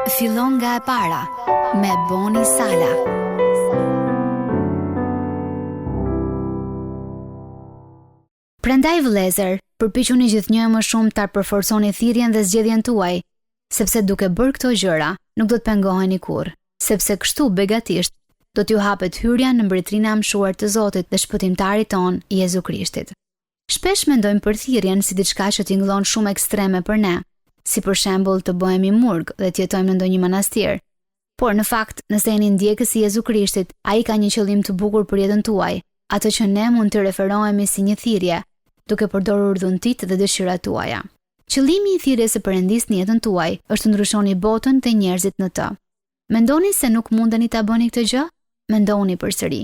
Fillon nga e para me Boni Sala. Prandaj vëllezër, përpiquni gjithnjë më shumë ta përforconi thirrjen dhe zgjedhjen tuaj, sepse duke bërë këto gjëra, nuk do të pengoheni kurrë, sepse kështu begatisht do t'ju hapet hyrja në mbretërinë e mëshuar të Zotit dhe shpëtimtarit ton, Jezu Krishtit. Shpesh mendojmë për thirrjen si diçka që tingëllon shumë ekstreme për ne, si për shembull të bëhemi murg dhe të jetojmë në ndonjë manastir. Por në fakt, nëse jeni ndjekës i Jezu Krishtit, ai ka një qëllim të bukur për jetën tuaj, atë që ne mund të referohemi si një thirrje, duke përdorur dhuntit dhe dëshirat tuaja. Qëllimi i thirrjes së Perëndis në jetën tuaj është të ndryshoni botën dhe njerëzit në të. Mendoni se nuk mundeni ta bëni këtë gjë? Mendoni përsëri.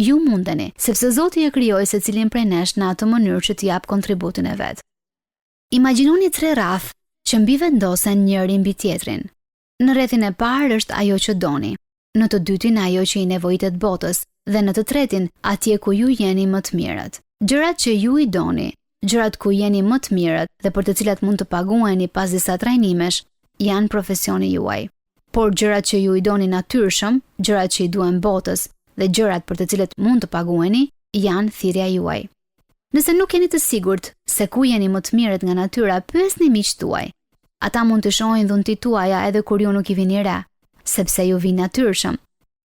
Ju mundeni, sepse Zoti e krijoi secilin prej nesh në atë mënyrë që t'i jap kontributin e vet. Imagjinoni 3 rraf që mbi vendosen njëri mbi tjetrin. Në rrethin e parë është ajo që doni, në të dytin ajo që i nevojitet botës dhe në të tretin atje ku ju jeni më të mirët. Gjërat që ju i doni, gjërat ku jeni më të mirët dhe për të cilat mund të paguheni pas disa trajnimesh, janë profesioni juaj. Por gjërat që ju i doni natyrshëm, gjërat që i duhen botës dhe gjërat për të cilat mund të paguheni, janë thirrja juaj. Nëse nuk jeni të sigurt se ku jeni më të mirët nga natyra, pyesni miqtë tuaj. Ata mund të shohin dhuntit tuaja edhe kur ju nuk i vini re, sepse ju vini natyrshëm.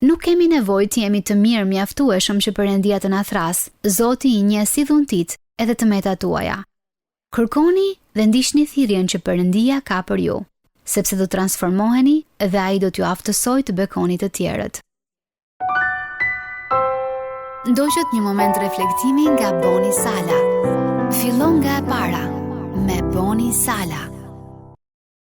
Nuk kemi nevojë të jemi të mirë mjaftueshëm që Perëndia të na thras. Zoti i njeh si dhuntit edhe të metat tuaja. Kërkoni dhe ndiqni thirrjen që Perëndia ka për ju, sepse do transformoheni dhe ai do t'ju aftësojë të bekoni të tjerët. Ndoqët një moment reflektimi nga Boni Sala. Fillon nga e para me Boni Sala.